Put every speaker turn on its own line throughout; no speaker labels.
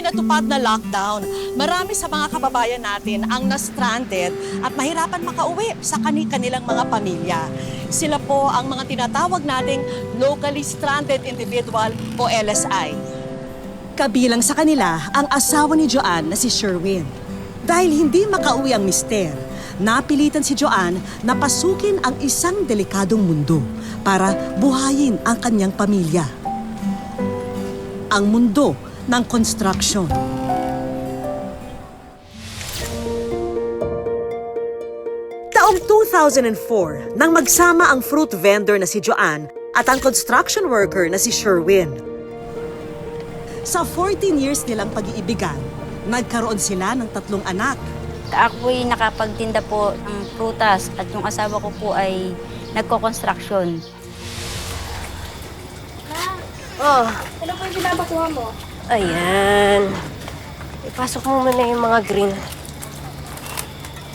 pinatupad na lockdown, marami sa mga kababayan natin ang na-stranded at mahirapan makauwi sa kanilang mga pamilya. Sila po ang mga tinatawag nating locally stranded individual o LSI. Kabilang sa kanila ang asawa ni Joanne na si Sherwin. Dahil hindi makauwi ang mister, napilitan si Joanne na pasukin ang isang delikadong mundo para buhayin ang kanyang pamilya. Ang mundo ng construction. Taong 2004, nang magsama ang fruit vendor na si Joanne at ang construction worker na si Sherwin. Sa 14 years nilang pag-iibigan, nagkaroon sila ng 3 anak.
Ako'y nakapagtinda po ng prutas at yung asawa ko po ay nagko-construction.
Oh,
Ano po yung binabakuha mo?
ayan. Ipasok mo muna yung mga green.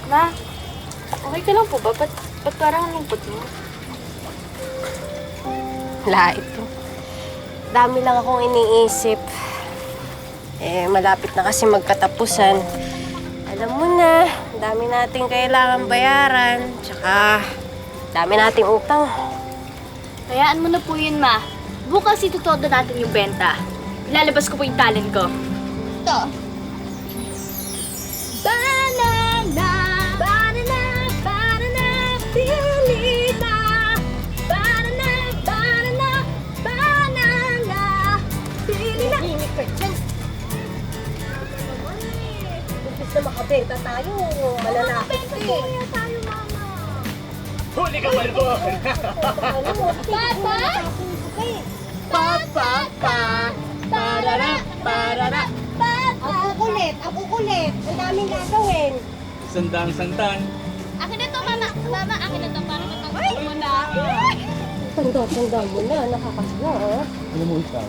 Ma, okay ka lang po ba? Ba't parang ang lungkot mo?
Lait to. Dami lang akong iniisip. Malapit na kasi magkatapusan. Alam mo na, dami nating kailangan bayaran. Tsaka, dami nating utang.
Hayaan mo na po yun, Ma. Bukas itutodo natin yung benta. Ilalabas ko po yung talent ko. Ito. Banana, banana, banana, pilita. Banana, banana, banana, pilita.
Himik ka dyan. Imbis na makabenta tayo, malalapit ka eh.
tayo, Mama.
Huli ka, Malbon!
Papa?
Pa! Parara! Parara!
Ang kukulit. Ang daming gagawin.
Sandang-sandan.
Akin na to, Mama. Mama, akin na to para matangkot mo na.
Tanda mo na, nakakasya ah.
Alam mo ikaw,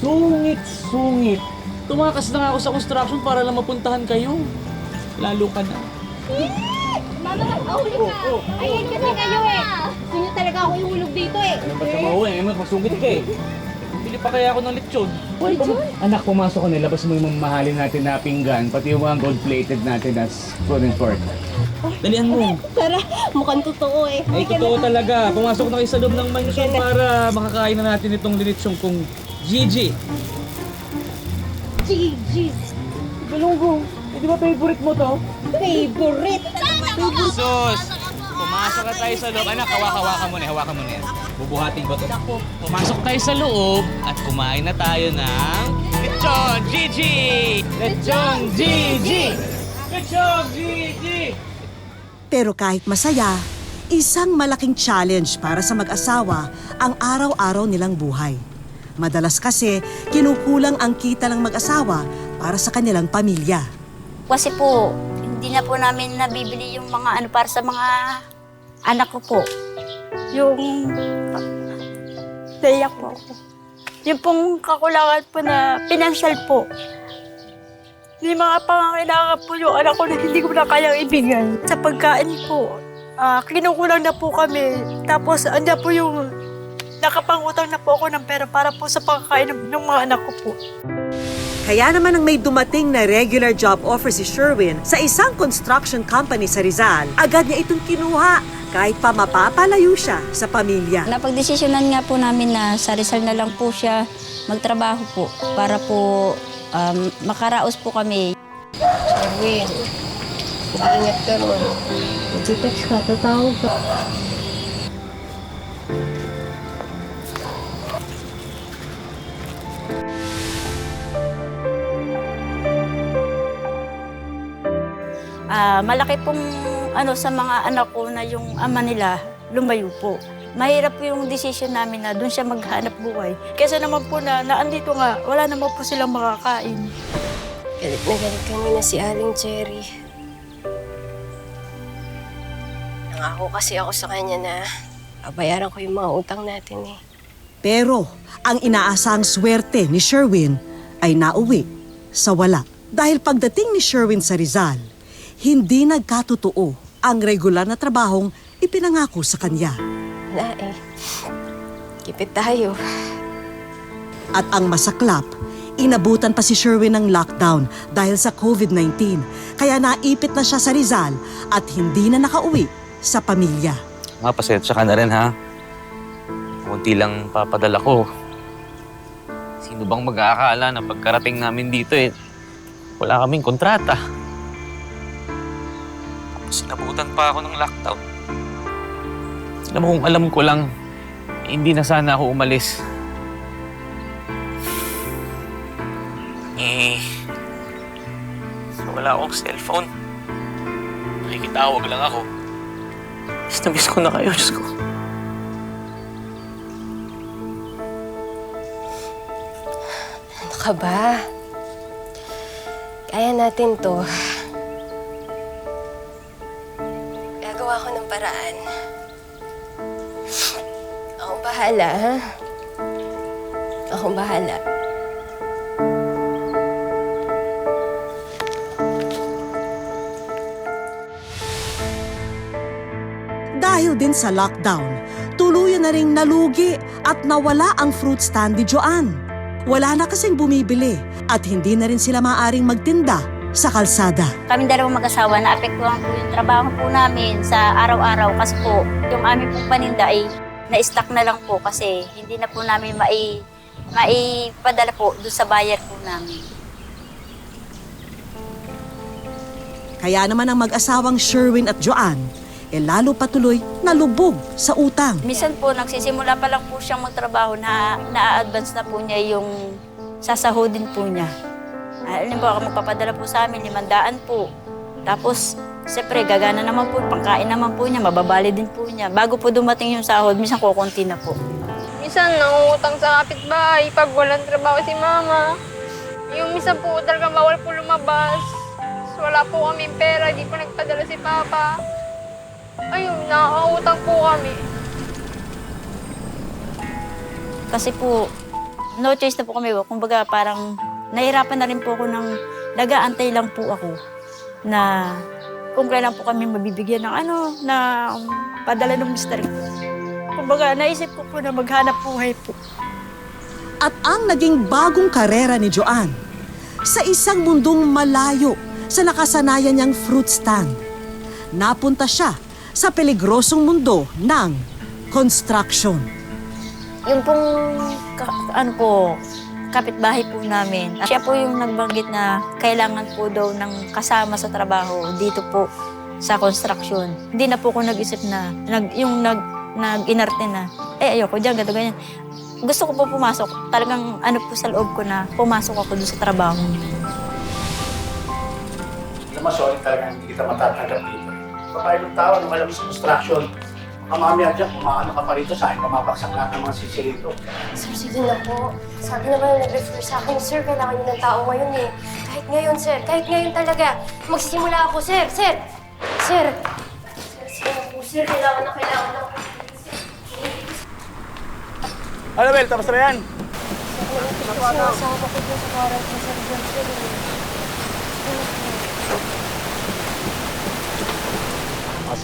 sungit-sungit. Tumakas na nga ako sa construction para lang mapuntahan kayo. Lalo ka na.
Mama, mag-ahuli ka. Ayan kasi kayo eh. Gusto niyo talaga ako ihulog dito eh.
Ano ba sa mauwi? Magsungit ka eh. Bili pa kaya ako ng lechon. Anak, pumasok ka na. Labas mo yung mamahalin natin na pinggan, pati yung mga gold-plated natin as food and pork. Dalihan mo.
Tara, mukhang totoo eh.
Ay, totoo talaga. Pumasok na kayo sa loob ng mansyon para makakain na natin itong lechon kong Gigi.
Gigi.
Galunggong. Eh, di ba favorite mo to?
Favorite.
Sus! Pumasok na tayo sa loob. Anak, hawakan mo na yan. Bubuhatin ko to. Pumasok tayo sa loob at kumain na tayo ng Lechon Gigi! Lechon Gigi! Lechon Gigi!
Pero kahit masaya, isang malaking challenge para sa mag-asawa ang araw-araw nilang buhay. Madalas kasi, kinukulang ang kita ng mag-asawa para sa kanilang pamilya.
Kasi po, hindi na po namin nabibili yung mga ano para sa mga anak ko po. Yung naiyak po ako. Yung pong kakulangan po na financial po. Yung mga pangangailangan po yung anak ko na hindi ko na kayang ibigay. Sa pagkain po, kinukulang na po kami. Tapos andyan po yung nakapangutang na po ako ng pera para po sa pagkain ng mga anak ko po.
Kaya naman nang may dumating na regular job offer si Sherwin sa isang construction company sa Rizal, agad niya itong kinuha kahit pa mapapalayo siya sa pamilya.
Napagdesisyonan nga po namin na sa Rizal na lang po siya magtrabaho po para po makaraos po kami.
Sherwin, ingat ka ron. Mag-text ka, tatawag ka.
Malaki pong sa mga anak ko na yung ama nila lumayo po. Mahirap po yung decision namin na doon siya maghanap buhay. Kesa naman po na andito nga, wala naman po silang makakain.
Galit na galit kami na si Aling Cherry. Nangako kasi ako sa kanya na babayaran ko yung mga utang natin eh.
Pero ang inaasahang swerte ni Sherwin ay nauwi sa wala. Dahil pagdating ni Sherwin sa Rizal, hindi nagkatotoo ang regular na trabahong ipinangako sa kanya.
Wala eh. Kipit tayo.
At ang masaklap, Inabutan pa si Sherwin ng lockdown dahil sa COVID-19. Kaya naipit na siya sa Rizal at hindi na nakauwi sa pamilya.
Pasensya ka na rin, ha? Kunti lang papadala ko. Sino bang mag-aakala na pagkarating namin dito wala kaming kontrata. Tapos sinabutan pa ako ng lockdown. Alam mo, kung alam ko lang, hindi na sana ako umalis. Wala akong cellphone. Nakikitawag lang ako. Miss na miss ko na kayo, Diyos ko.
Ano ka ba? Kaya natin to. Gagawa ko ng paraan. Akong bahala, ha? Akong bahala.
Dahil din sa lockdown, tuluyan na ring nalugi at nawala ang fruit stand ni Joanne. Wala na kasing bumibili at hindi na rin sila maaaring magtinda sa kalsada.
Kaming dalawang mag-asawa, naapektuhan po yung trabaho po namin sa araw-araw kasi po yung aming pong paninda ay na-stock na lang po kasi hindi na po namin maipadala po doon sa buyer po namin.
Kaya naman ang mag-asawang Sherwin at Joanne, lalo patuloy nalubog sa utang.
Minsan po, nagsisimula pa lang po siyang magtrabaho na na-advance na po niya yung sasahodin po niya. Alam po, magpapadala po sa amin, 500 po. Tapos, siyempre, gagana naman po, pangkain naman po niya, mababali din po niya. Bago po dumating yung sahod, minsan kukunti na po.
Minsan, nangungutang sa kapitbahay pag walang trabaho si mama. Yung minsan po, talaga bawal po lumabas. So, wala po kaming pera, di po nagpadala si papa. Ayun, nakakautang po kami.
Kasi po, no choice na po kami. Kumbaga, parang nahirapan na rin po ako ng nag-aantay lang po ako na kung kailan po kami mabibigyan ng padala ng mister ko. Kumbaga, naisip ko po na maghanap buhay po.
At ang naging bagong karera ni Joanne, sa isang mundong malayo sa nakasanayan niyang fruit stand, napunta siya sa peligrosong mundo ng construction.
Yung pong, kapitbahay po namin, siya po yung nagbanggit na kailangan po daw ng kasama sa trabaho dito po sa construction. Hindi na po ako nag-isip na, nag-inarte na, ayoko dyan, ganito, ganyan. Gusto ko po pumasok. Talagang po sa loob ko na pumasok ako doon sa trabaho.
Alam mo, sorry talaga, hindi kita matatanggap dito. Babae ng tao, nung alam mo sa construction, mamamaya dyan, kumaano ka pa rito sa akin, pumapaksak lahat ng mga sisi rito.
Sir, sige na po. Sabi naman na nag-refer sa akin, sir, kailangan niyo ng tao ngayon eh. Kahit ngayon, sir. Kahit ngayon talaga. Magsisimula ako, sir. Sir! Sir! Sir, sige na po, sir. Kailangan na ako.
Annabel, tapos na yan?
Sinasama ko dun sa warrant sa Sir John, sir.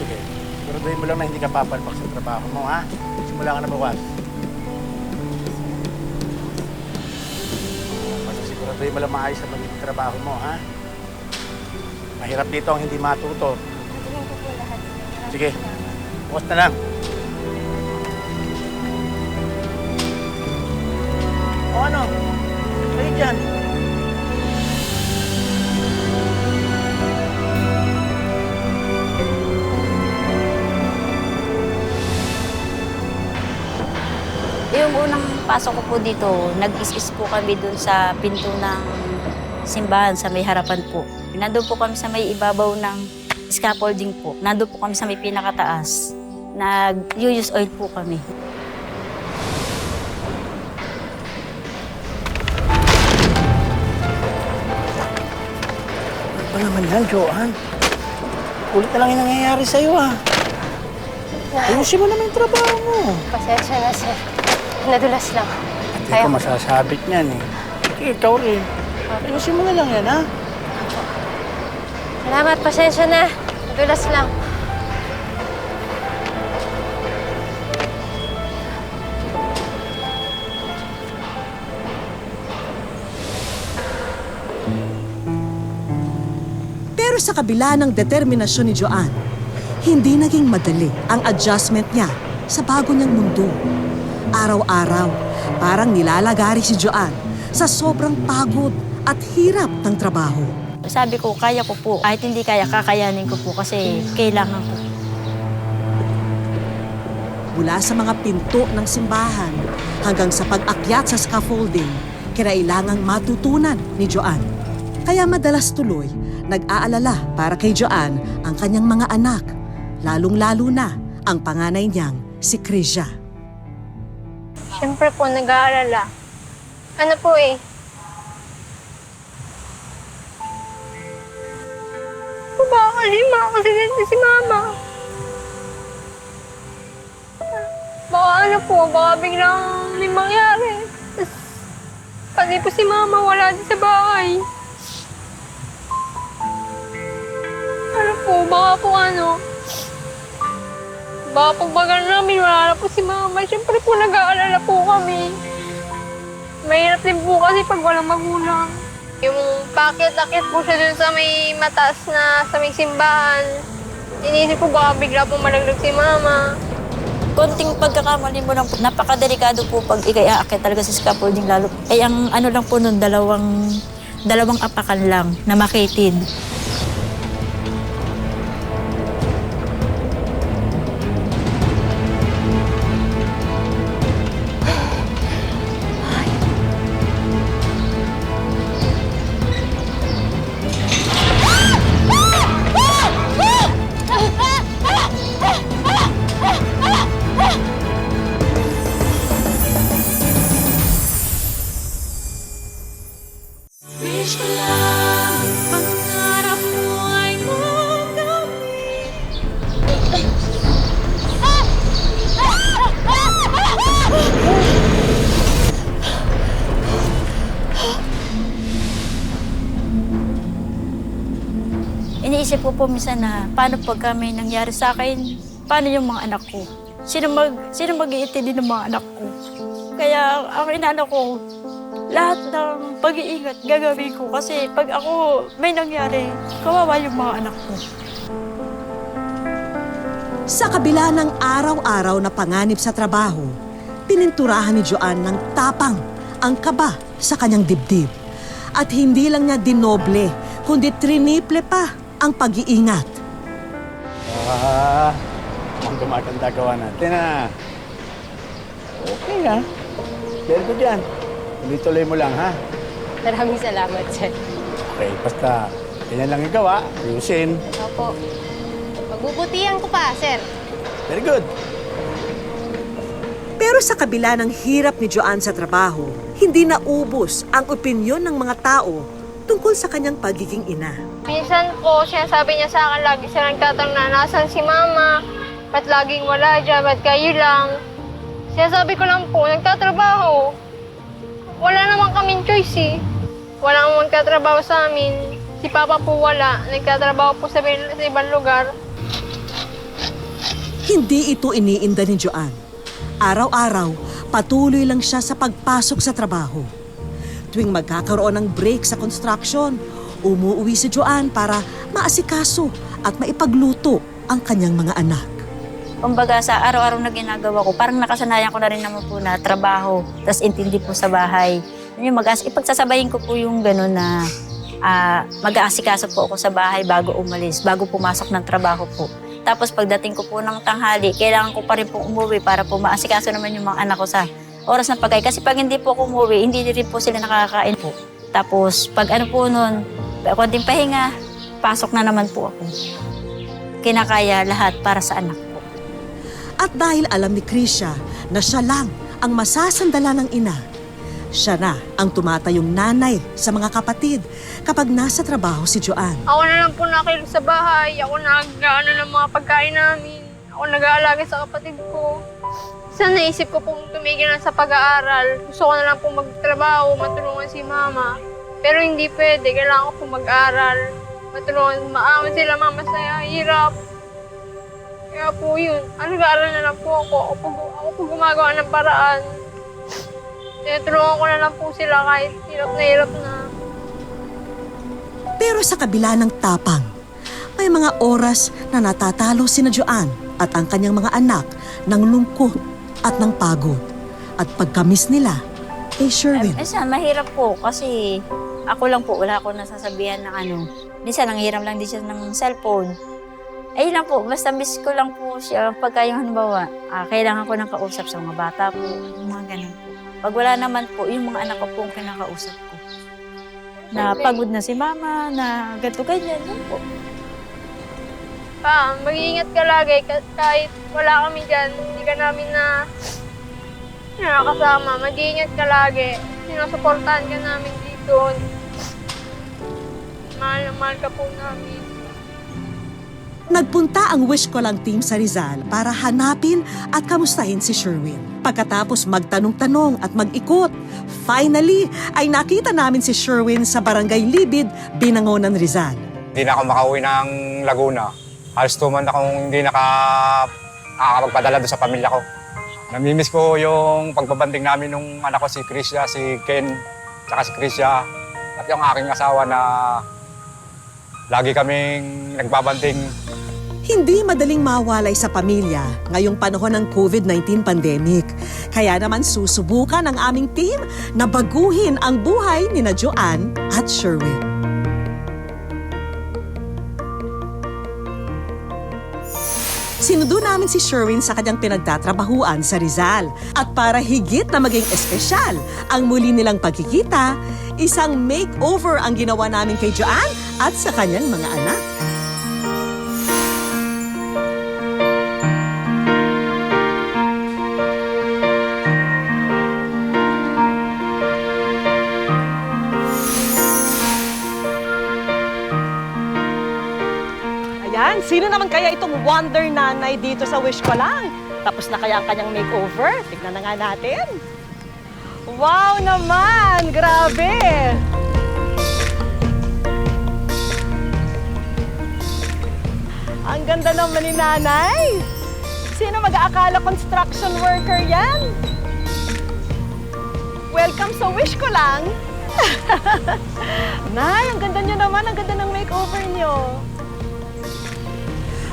Sige. Siguraduhin mo lang na hindi ka papalpak sa trabaho mo, ha? Simula ka na bukas. Siguraduhin mo lang maayos sa magiging trabaho mo, ha? Mahirap dito ang hindi matuto.
Tingnan ko po lahat.
Sige. Bukas na lang. O ano? Kayo dyan.
Yung unang pasok ko po dito, nag-is-is po kami dun sa pinto ng simbahan sa may harapan po. Nandun po kami sa may ibabaw ng scaffolding po. Nandun po kami sa may pinakataas. Nag-use oil po kami.
Ano ba naman yan, Joanne? Ulit na lang yung nangyayari sa'yo, ha? Ayusin mo naman yung trabaho mo.
Pasensya na, sir. Nadulas lang.
Hindi ko masasabit niyan, eh. Sige, ikaw rin. Ayusin mo na lang yan, ha?
Salamat, pasensya na. Nadulas lang.
Pero sa kabila ng determinasyon ni Joanne, hindi naging madali ang adjustment niya sa bago niyang mundo. Araw-araw, parang nilalagari si Joanne sa sobrang pagod at hirap ng trabaho.
Sabi ko, kaya ko po. Kahit hindi kaya, kakayanin ko po kasi kailangan ko.
Mula sa mga pinto ng simbahan hanggang sa pag-akyat sa scaffolding, kinailangang matutunan ni Joanne. Kaya madalas tuloy, nag-aalala para kay Joanne ang kanyang mga anak, lalong-lalo na ang panganay niyang si Krisha.
Siyempre po, nag-aalala. Ano po eh? Baka kasi makasidente si Mama. Baka ano po, baka biglang may mangyari. Tapos, pati po si Mama wala din sa bahay. Ano po, baka po ano, baka pagbagal namin, wala na po si Mama. Siyempre po, nag-aalala po kami. Mahirap din po kasi pag walang magulang. Yung pakit-akit po siya dun sa may mataas na sa may simbahan. Inisip ko baka bigla po malaglag si Mama.
Konting pagkakamali mo lang po, napakadelikado po pag ikay aakyat talaga sa scaffolding lalo. Ay ang ano lang po nun, dalawang apakan lang na makitid. Iniisip ko po minsan na paano pagka may nangyari sa akin, paano yung mga anak ko? Sino mag-iintindi ng mga anak ko? Kaya ang inaano ko, lahat ng pag-iingat gagawin ko kasi pag ako may nangyari, kawawa yung mga anak ko.
Sa kabila ng araw-araw na panganib sa trabaho, pininturahan ni Joanne ng tapang ang kaba sa kanyang dibdib. At hindi lang niya dinoble, kundi triniple pa ang pag-iingat.
Ang gumaganda gawa natin Okay Very good yan. Tuloy-tuloy mo lang ha.
Maraming salamat, sir.
Okay, basta ganyan lang yung gawa. Ayusin.
Opo. Magbubutihan ko pa, sir.
Very good.
Pero sa kabila ng hirap ni Joanne sa trabaho, hindi naubos ang opinyon ng mga tao tungkol sa kanyang pagiging ina.
Minsan po, sinasabi niya sa akin, lagi siya nagtatanong na nasan si Mama, ba't laging wala dyan, ba't kayo lang. Sinasabi ko lang po, nagtatrabaho. Wala naman kaming choice eh. Wala namang magtatrabaho sa amin. Si Papa po wala, nagtatrabaho po sa ibang lugar.
Hindi ito iniinda ni Joanne. Araw-araw, patuloy lang siya sa pagpasok sa trabaho. Tuwing magkakaroon ng break sa construction, umuwi si Joanne para maasikaso at maipagluto ang kanyang mga anak.
Kumbaga sa araw-araw na ginagawa ko, parang nakasanayan ko na rin naman po na trabaho, tas intindi po sa bahay. Yung ipagsasabayin ko po yung gano'n na mag-aasikaso po ako sa bahay bago umalis, bago pumasok ng trabaho po. Tapos pagdating ko po ng tanghali, kailangan ko pa rin po umuwi para po maasikaso naman yung mga anak ko sa oras ng pagkain. Kasi pag hindi po ako umuwi, hindi rin po sila nakakain po. Tapos pag ano po nun, konting pahinga, pasok na naman po ako. Kinakaya lahat para sa anak ko.
At dahil alam ni Krisha na siya lang ang masasandala ng ina, siya na ang tumatayong nanay sa mga kapatid kapag nasa trabaho si Joanne.
Ako na lang po nakilos sa bahay, ako nag-ano ng mga pagkain namin, ako nag-aalaga sa kapatid ko. Isa naisip ko pong tumigil na sa pag-aaral. Gusto ko na lang pong magtrabaho, matulungan si Mama. Pero hindi pwede, kailangan ko pong mag-aral. Matulungan, maaman sila Mama sa hirap. Kaya po yun, nag-aaral na lang po ako. Ako po gumagawa ng paraan. Tinutulungan ko na lang po sila kahit hirap na.
Pero sa kabila ng tapang May mga oras na natatalo sina Joanne at ang kanyang mga anak ng lungkot at ng pagod. At pagkamis nila kay Sherwin.
Minsan, mahirap po kasi ako lang po, wala akong nasasabihan ng ano. Minsan, nanghiram lang din siya ng cellphone. Ayun lang po, basta miss ko lang po siya. Pagka yung halimbawa, kailangan ko ng kausap sa mga bata po, yung mga ganun po. Pag wala naman po, yung mga anak ko po ang kinakausap ko. Na pagod na si mama, na ganito ganyan, yun po.
Pa, mag-iingat ka lagi kahit wala kami dyan. Hindi ka namin nakakasama. Mag-iingat ka lagi. Sinusuportahan ka namin dito. Mahal na mahal ka po namin.
Nagpunta ang Wish Ko Lang team sa Rizal para hanapin at kamustahin si Sherwin. Pagkatapos magtanong-tanong at mag-ikot, finally ay nakita namin si Sherwin sa Barangay Libid, Binangonan, Rizal.
Hindi na ako makauwi ng Laguna. Halos 2 months akong hindi nakakapagpadala doon sa pamilya ko. Namimiss ko yung pagbabanding namin nung anak ko si Krisya, si Ken, tsaka si Krisya. At yung aking asawa na lagi kaming nagbabanding.
Hindi madaling mawalay sa pamilya ngayong panahon ng COVID-19 pandemic. Kaya naman susubukan ng aming team na baguhin ang buhay ni na Joanne at Sherwin. Sinundo namin si Sherwin sa kanyang pinagtatrabahuan sa Rizal. At para higit na maging espesyal ang muli nilang pagkikita, isang makeover ang ginawa namin kay Joanne at sa kanyang mga anak. Ayan, sino naman kaya itong wonder nanay dito sa Wish Ko Lang? Tapos na kaya ang kanyang makeover? Tignan na nga natin. Wow naman! Grabe! Ang ganda naman ni nanay. Sino mag-aakala construction worker yan? Welcome sa Wish Ko Lang. Nay, ang ganda niyo naman. Ang ganda ng makeover niyo.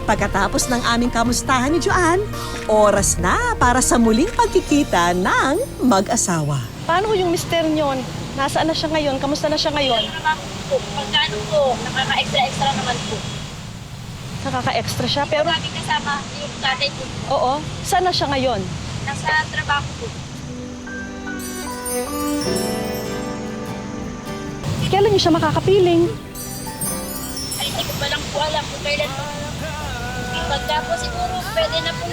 Pagkatapos ng aming kamustahan ni Joanne, oras na para sa muling pagkikita ng mag-asawa. Paano yung mister niyo? Nasaan na siya ngayon? Kamusta na siya ngayon?
Pagkano po, nakaka-extra naman po.
Nakaka-extra siya, pero...
Maraming kasama yung tatay po.
Oo. Saan na siya ngayon?
Nasa trabaho po.
Kailan niyo siya makakapiling?
Ay, hindi ko pa lang po alam kung kailan po. Pagka po siguro, pwede na po.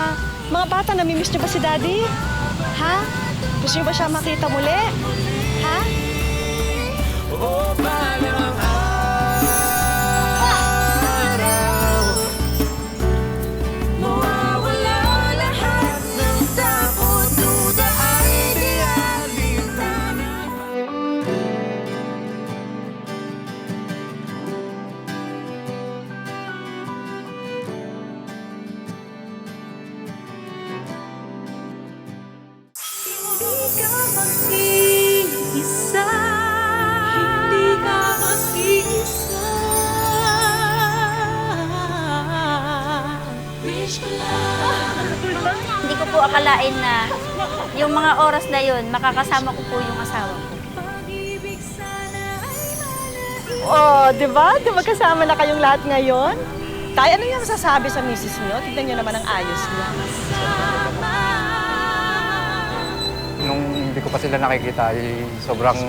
Ha? Mga bata, namimiss niyo ba si Daddy? Ha? Gusto niyo ba siya makita muli? Ha?
Hindi ko po akalain na yung mga oras na yun, makakasama ko po yung asawa ko.
Oh, di ba? Di ba kasama na kayong lahat ngayon? Tay, ano yung masasabi sa misis niyo? Tignan niyo naman ang ayos niya.
Nung hindi ko pa sila nakikita, sobrang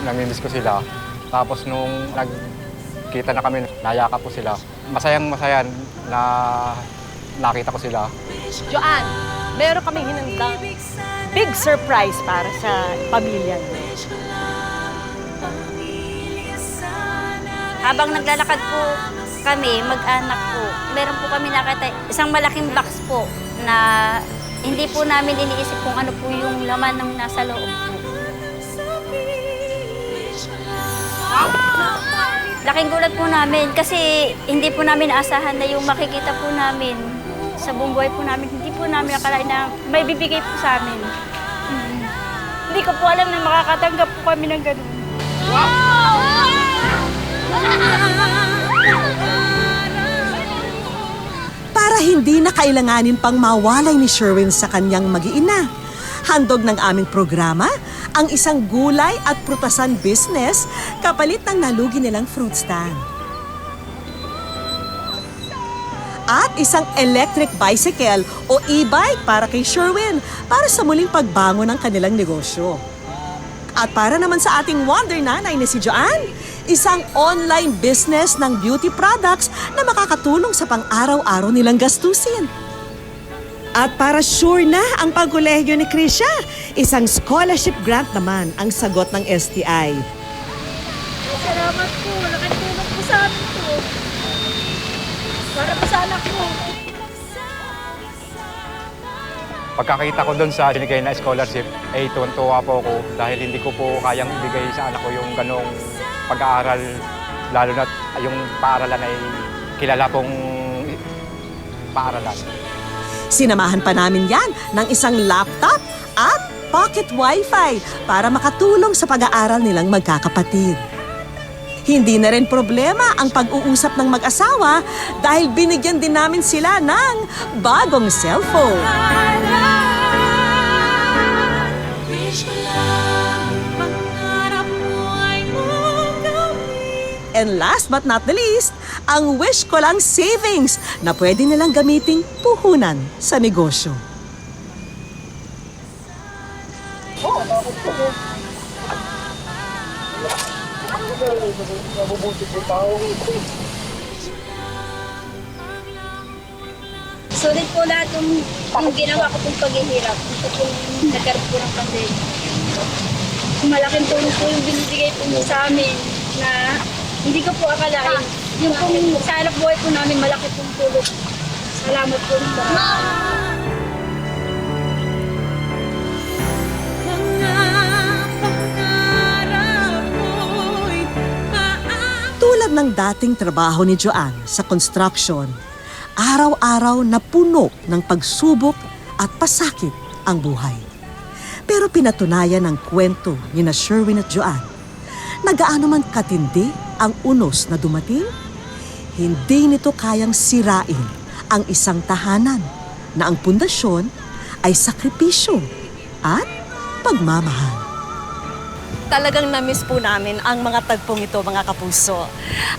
namimiss ko sila. Tapos nung nagkita na kami, nayakap ko sila. Masayang masaya na nakita ko sila.
Joanne, meron kaming hinandang big surprise para sa pamilya niyo.
Habang naglalakad po kami, mag-anak po, meron po kami nakita isang malaking box po na hindi po namin iniisip kung ano po yung laman ng nasa loob po. Laking gulat po namin kasi hindi po namin naasahan na yung makikita po namin sa buong buhay po namin. Hindi po namin akalain na may bibigay po sa amin. Hindi ko po alam na makakatanggap po kami ng ganun. Wow!
kakailanganin pang mawalay ni Sherwin sa kanyang mag-iina. Handog ng aming programa, ang isang gulay at prutasan business kapalit ng nalugi nilang fruit stand. At isang electric bicycle o e-bike para kay Sherwin para sa muling pagbangon ng kanilang negosyo. At para naman sa ating wonder nanay na si Joanne, isang online business ng beauty products na makakatulong sa pang-araw-araw nilang gastusin. At para sure na ang pagkolehiyo ni Krisha, isang scholarship grant naman ang sagot ng STI.
Salamat po. Laking tulong po sa amin po. Para po sa anak ko.
Pagkakita ko doon sa binigay na scholarship, ay tuwan-tuwa po ako dahil hindi ko po kayang ibigay sa anak ko yung ganong pag-aaral, lalo na yung paaralan ay kilala pong paaralan.
Sinamahan pa namin yan ng isang laptop at pocket wifi para makatulong sa pag-aaral nilang magkakapatid. Hindi na rin problema ang pag-uusap ng mag-asawa dahil binigyan din namin sila ng bagong cellphone. And last but not the least, ang wish ko lang savings na pwede nilang gamiting puhunan sa negosyo.
Sulit po lahat yung ginawa ko pong paghihirap. Ito po nagkaroon po ng pandemic. Malaking tulong po yung binibigay po niyo sa amin na hindi ko po akalain. Yung pong sa hanap buhay po namin, malaki pong tulong. Salamat po.
Tulad ng dating trabaho ni Joanne sa construction, araw-araw na puno ng pagsubok at pasakit ang buhay. Pero pinatunayan ng kwento ni na Sherwin at Joanne na gaano man katindi ang unos na dumating, hindi nito kayang sirain ang isang tahanan na ang pundasyon ay sakripisyo at pagmamahal. Talagang na-miss po namin ang mga tagpong ito, mga kapuso.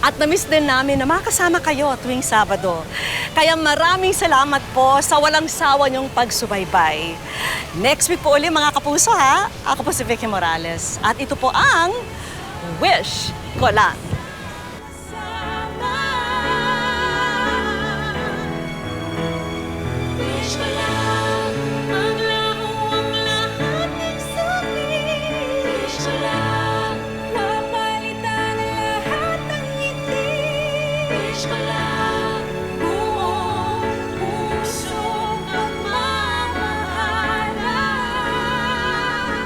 At na-miss din namin na makasama kayo tuwing Sabado. Kaya maraming salamat po sa walang sawa niyong pagsubaybay. Next week po ulit, mga kapuso, ha? Ako po si Vicky Morales. At ito po ang Wish Ko Lang.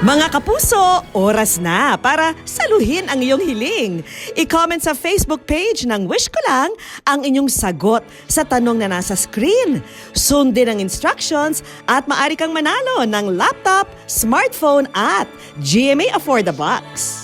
Mga kapuso, oras na para saluhin ang iyong hiling. I-comment sa Facebook page ng Wish Ko Lang ang inyong sagot sa tanong na nasa screen. Sundin ang instructions at maaari kang manalo ng laptop, smartphone at GMA Afford the Box.